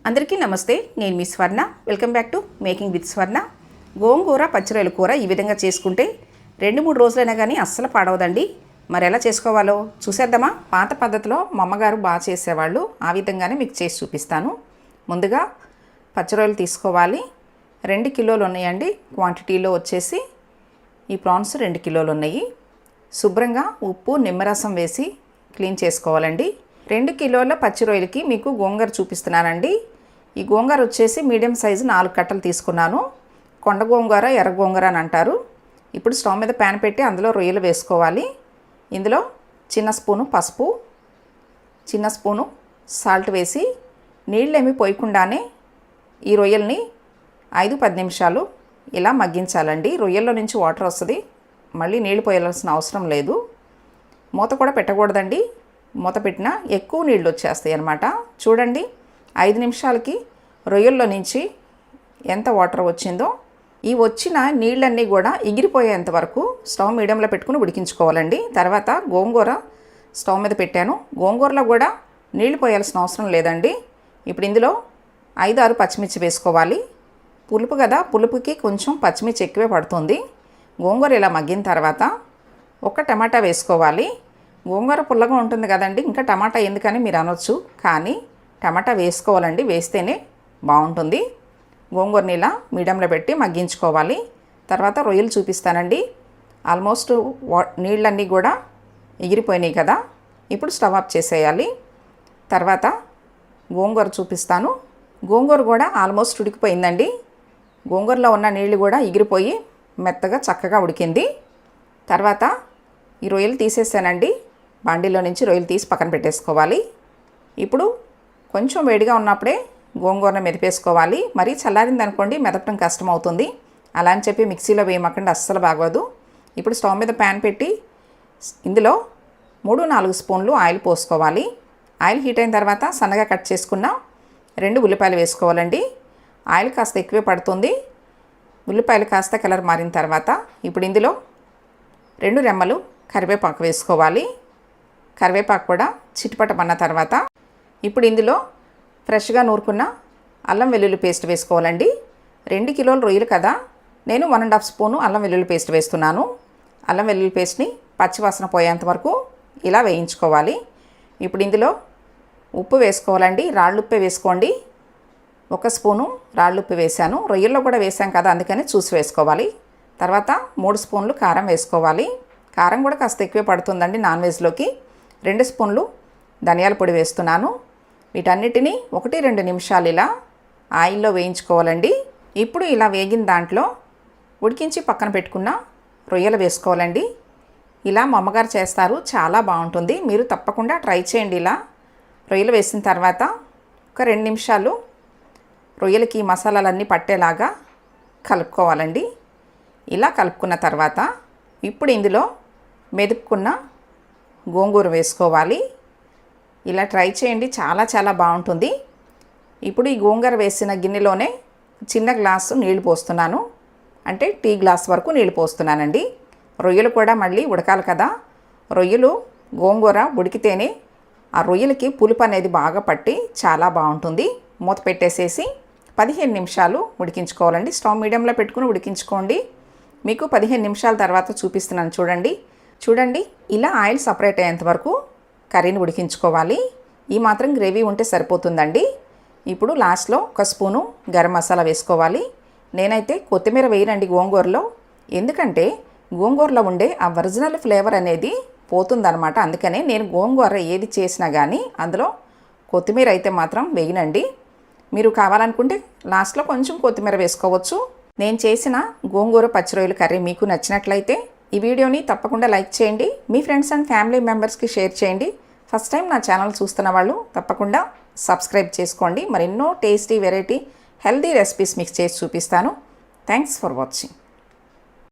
అందరికీ నమస్తే. నేను మీ స్వర్ణ. Welcome back to making with స్వర్ణ. గోంగూర పచ్చిరొయ్యల కూర ఈ విధంగా చేసుకుంటే 2-3 రోజులైనా కానీ అస్సలు పాడవదండి. మరి ఎలా చేసుకోవాలో చూసేద్దామా? పాత పద్ధతిలో మా అమ్మగారు బాగా చేసేవాళ్ళు. ఆ విధంగానే మీకు చేసి చూపిస్తాను. ముందుగా పచ్చిరొయ్యలు తీసుకోవాలి. 2 కిలోలు ఉన్నాయండి. క్వాంటిటీలో వచ్చేసి ఈ ప్రాన్స్ 2 కిలోలు ఉన్నాయి. శుభ్రంగా ఉప్పు నిమ్మరసం వేసి క్లీన్ చేసుకోవాలండి. 2 కిలోల పచ్చిరొయ్యలకి మీకు గోంగూర చూపిస్తున్నానండి. ఈ గోంగూర వచ్చేసి మీడియం సైజు 4 కట్టలు తీసుకున్నాను. కొండ గోంగూర, ఎర్ర గోంగూర అని అంటారు. ఇప్పుడు స్టవ్ మీద ప్యాన్ పెట్టి అందులో రొయ్యలు వేసుకోవాలి. ఇందులో చిన్న స్పూను పసుపు, చిన్న స్పూను సాల్ట్ వేసి నీళ్ళేమి పోయకుండానే ఈ రొయ్యల్ని 5-10 నిమిషాలు ఇలా మగ్గించాలండి. రొయ్యల్లో నుంచి వాటర్ వస్తుంది, మళ్ళీ నీళ్ళు పోయాల్సిన అవసరం లేదు. మూత కూడా పెట్టకూడదండి. మూత పెట్టినా ఎక్కువ నీళ్ళు వచ్చేస్తాయి అన్నమాట. చూడండి, 5 నిమిషాలకి రొయ్యల్లో నుంచి ఎంత వాటర్ వచ్చిందో. ఈ వచ్చిన నీళ్ళన్నీ కూడా ఎగిరిపోయేంత వరకు స్టవ్ మీడియంలో పెట్టుకుని ఉడికించుకోవాలండి. తర్వాత గోంగూర స్టవ్ మీద పెట్టాను. గోంగూరలో కూడా నీళ్ళు పోయాల్సిన అవసరం లేదండి. ఇప్పుడు ఇందులో 5-6 పచ్చిమిర్చి వేసుకోవాలి. పులుపు కదా, పులుపుకి కొంచెం పచ్చిమిర్చి ఎక్కువే పడుతుంది. గోంగూర ఇలా మగ్గిన తర్వాత 1 టమాటా వేసుకోవాలి. గోంగూర పుల్లగా ఉంటుంది కదండి, ఇంకా టమాటా ఎందుకని మీరు అనొచ్చు, కానీ టమాటా వేసుకోవాలండి. వేస్తేనే బాగుంటుంది. గోంగూరని ఇలా మీడియంలో పెట్టి మగ్గించుకోవాలి. తర్వాత రొయ్యలు చూపిస్తానండి. ఆల్మోస్ట్ నీళ్ళన్నీ కూడా ఎగిరిపోయినాయి కదా. ఇప్పుడు స్టవ్ ఆఫ్ చేసేయాలి. తర్వాత గోంగూర చూపిస్తాను. గోంగూర కూడా ఆల్మోస్ట్ ఉడికిపోయిందండి. గోంగూరలో ఉన్న నీళ్ళు కూడా ఎగిరిపోయి మెత్తగా చక్కగా ఉడికింది. తర్వాత ఈ రొయ్యలు తీసేసానండి. బాండీలో నుంచి రొయ్యలు తీసి పక్కన పెట్టేసుకోవాలి. ఇప్పుడు కొంచెం వేడిగా ఉన్నప్పుడే గోంగూరను మెదిపేసుకోవాలి. మరీ చల్లారింది అనుకోండి మెదపడం కష్టం అవుతుంది. అలా అని చెప్పి మిక్సీలో వేయమకండి, అస్సలు బాగోదు. ఇప్పుడు స్టవ్ మీద ప్యాన్ పెట్టి ఇందులో 3-4 స్పూన్లు ఆయిల్ పోసుకోవాలి. ఆయిల్ హీట్ అయిన తర్వాత సన్నగా కట్ చేసుకున్న 2 ఉల్లిపాయలు వేసుకోవాలండి. ఆయిల్ కాస్త ఎక్కువే పడుతుంది. ఉల్లిపాయలు కాస్త కలర్ మారిన తర్వాత ఇప్పుడు ఇందులో 2 రెమ్మలు కరివేపాకు వేసుకోవాలి. కరివేపాకు కూడా చిటిపటమన్న తర్వాత ఇప్పుడు ఇందులో ఫ్రెష్గా నూరుకున్న అల్లం వెల్లుల్లి పేస్ట్ వేసుకోవాలండి. 2 కిలోల రొయ్యలు కదా, నేను 1½ స్పూను అల్లం వెల్లుల్లి పేస్ట్ వేస్తున్నాను. అల్లం వెల్లుల్లి పేస్ట్ని పచ్చివాసన పోయేంత వరకు ఇలా వేయించుకోవాలి. ఇప్పుడు ఇందులో ఉప్పు వేసుకోవాలండి. రాళ్ళుప్పే వేసుకోండి. 1 స్పూను రాళ్ళుప్పు వేసాను. రొయ్యల్లో కూడా వేసాం కదా, అందుకని చూసి వేసుకోవాలి. తర్వాత 3 స్పూన్లు కారం వేసుకోవాలి. కారం కూడా కాస్త ఎక్కువే పడుతుందండి నాన్ వెజ్లోకి. 2 స్పూన్లు ధనియాల పొడి వేస్తున్నాను. వీటన్నిటినీ 1-2 నిమిషాలు ఇలా ఆయిల్లో వేయించుకోవాలండి. ఇప్పుడు ఇలా వేగిన దాంట్లో ఉడికించి పక్కన పెట్టుకున్న రొయ్యలు వేసుకోవాలండి. ఇలా మా అమ్మగారు చేస్తారు, చాలా బాగుంటుంది. మీరు తప్పకుండా ట్రై చేయండి. ఇలా రొయ్యలు వేసిన తర్వాత ఒక 2 నిమిషాలు రొయ్యలకి మసాలాలన్నీ పట్టేలాగా కలుపుకోవాలండి. ఇలా కలుపుకున్న తర్వాత ఇప్పుడు ఇందులో మెదుపుకున్న గోంగూర వేసుకోవాలి. ఇలా ట్రై చేయండి, చాలా చాలా బాగుంటుంది. ఇప్పుడు ఈ గోంగూర వేసిన గిన్నెలోనే చిన్న గ్లాసు నీళ్లు పోస్తున్నాను. అంటే టీ గ్లాస్ వరకు నీళ్లు పోస్తున్నానండి. రొయ్యలు కూడా మళ్ళీ ఉడకాలి కదా. రొయ్యలు గోంగూర ఉడికితేనే ఆ రొయ్యలకి పులుపు అనేది బాగా పట్టి చాలా బాగుంటుంది. మూత పెట్టేసేసి 15 నిమిషాలు ఉడికించుకోవాలండి. స్టవ్ మీడియంలో పెట్టుకుని ఉడికించుకోండి. మీకు 15 నిమిషాల తర్వాత చూపిస్తున్నాను చూడండి. ఇలా ఆయిల్ సపరేట్ అయ్యేంత వరకు కర్రీని ఉడికించుకోవాలి. ఈ మాత్రం గ్రేవీ ఉంటే సరిపోతుందండి. ఇప్పుడు లాస్ట్లో 1 స్పూను గరం మసాలా వేసుకోవాలి. నేనైతే కొత్తిమీర వేయనండి గోంగూరలో, ఎందుకంటే గోంగూరలో ఉండే ఆ ఒరిజినల్ ఫ్లేవర్ అనేది పోతుందన్నమాట. అందుకనే నేను గోంగూర ఏది చేసినా కానీ అందులో కొత్తిమీర అయితే మాత్రం వేయనండి. మీరు కావాలనుకుంటే లాస్ట్లో కొంచెం కొత్తిమీర వేసుకోవచ్చు. నేను చేసిన గోంగూర పచ్చిరొయ్యల కర్రీ మీకు నచ్చినట్లయితే ఈ వీడియోని తప్పకుండా లైక్ చేయండి. మీ ఫ్రెండ్స్ అండ్ ఫ్యామిలీ మెంబర్స్కి షేర్ చేయండి. ఫస్ట్ టైం నా ఛానల్ చూస్తున్న వాళ్ళు తప్పకుండా సబ్స్క్రైబ్ చేసుకోండి. మరెన్నో టేస్టీ వెరైటీ హెల్దీ రెసిపీస్ మీకు చేసి చూపిస్తాను. Thanks for watching.